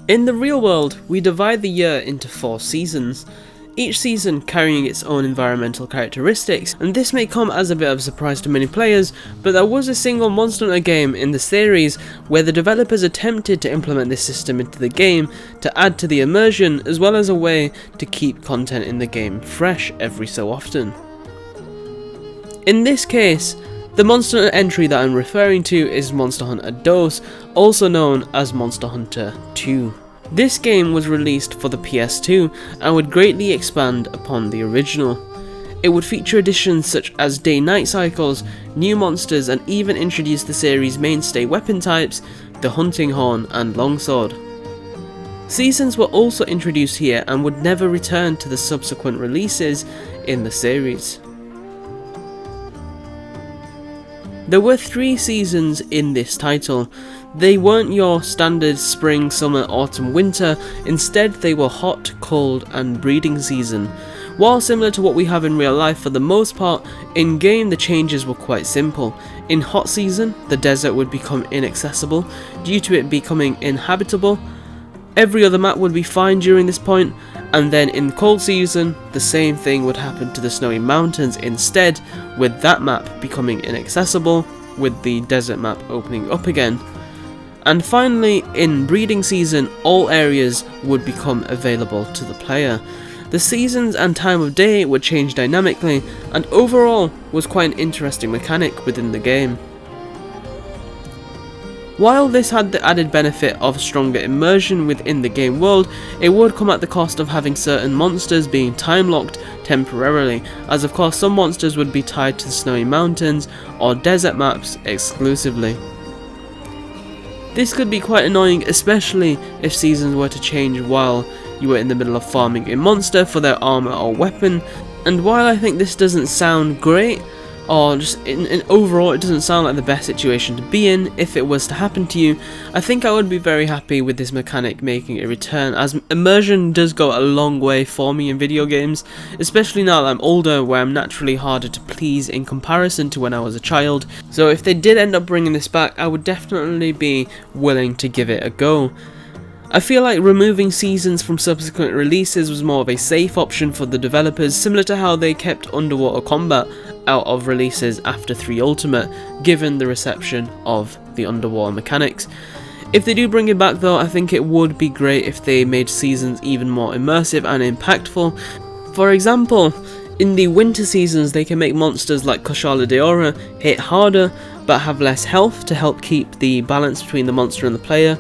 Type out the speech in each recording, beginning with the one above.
In the real world, we divide the year into 4 seasons, each season carrying its own environmental characteristics, and this may come as a bit of a surprise to many players, but there was a single Monster Hunter game in the series where the developers attempted to implement this system into the game to add to the immersion, as well as a way to keep content in the game fresh every so often. In this case, the Monster Hunter entry that I'm referring to is Monster Hunter DOS, also known as Monster Hunter 2. This game was released for the PS2 and would greatly expand upon the original. It would feature additions such as day-night cycles, new monsters, and even introduce the series' mainstay weapon types, the hunting horn and longsword. Seasons were also introduced here and would never return to the subsequent releases in the series. There were 3 seasons in this title. They weren't your standard spring, summer, autumn, winter, instead they were hot, cold and breeding season. While similar to what we have in real life for the most part, in game the changes were quite simple. In hot season, the desert would become inaccessible due to it becoming inhabitable. Every other map would be fine during this point, and then in cold season, the same thing would happen to the snowy mountains instead, with that map becoming inaccessible, with the desert map opening up again. And finally, in breeding season, all areas would become available to the player. The seasons and time of day would change dynamically, and overall was quite an interesting mechanic within the game. While this had the added benefit of stronger immersion within the game world, it would come at the cost of having certain monsters being time-locked temporarily, as of course some monsters would be tied to the snowy mountains or desert maps exclusively. This could be quite annoying, especially if seasons were to change while you were in the middle of farming a monster for their armor or weapon, and while I think this doesn't sound great, or just in overall it doesn't sound like the best situation to be in if it was to happen to you, I think I would be very happy with this mechanic making a return, as immersion does go a long way for me in video games, especially now that I'm older, where I'm naturally harder to please in comparison to when I was a child. So if they did end up bringing this back, I would definitely be willing to give it a go. I feel like removing seasons from subsequent releases was more of a safe option for the developers, similar to how they kept underwater combat out of releases after 3 Ultimate, given the reception of the underwater mechanics. If they do bring it back though, I think it would be great if they made seasons even more immersive and impactful. For example, in the winter seasons they can make monsters like Koshala Deora hit harder but have less health to help keep the balance between the monster and the player,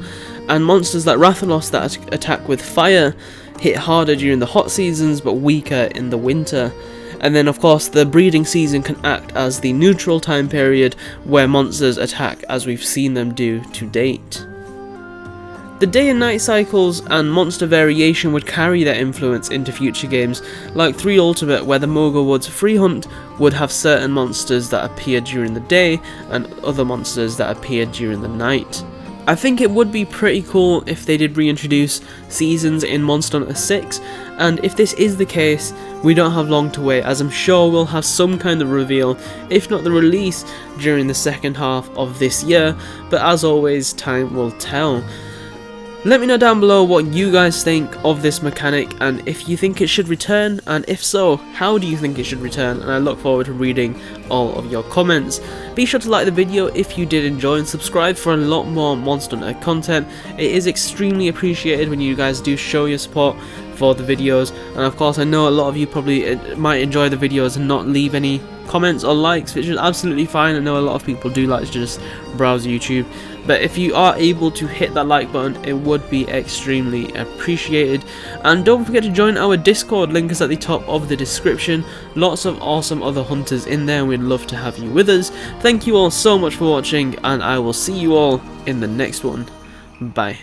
and monsters like Rathalos that attack with fire hit harder during the hot seasons but weaker in the winter. And then of course the breeding season can act as the neutral time period where monsters attack as we've seen them do to date. The day and night cycles and monster variation would carry their influence into future games, like 3 Ultimate, where the Mogul Woods free hunt would have certain monsters that appear during the day and other monsters that appear during the night. I think it would be pretty cool if they did reintroduce seasons in Monster Hunter 6, and if this is the case, we don't have long to wait, as I'm sure we'll have some kind of reveal, if not the release, during the second half of this year, but as always, time will tell. Let me know down below what you guys think of this mechanic, and if you think it should return, and if so, how do you think it should return, and I look forward to reading all of your comments. Be sure to like the video if you did enjoy, and subscribe for a lot more Monster Hunter content. It is extremely appreciated when you guys do show your support for the videos, and of course I know a lot of you probably might enjoy the videos and not leave any comments or likes, which is absolutely fine. I know a lot of people do like to just browse YouTube, but if you are able to hit that like button, it would be extremely appreciated. And don't forget to join our Discord, link is at the top of the description. Lots of awesome other hunters in there, and we'd love to have you with us. Thank you all so much for watching, and I will see you all in the next one. Bye.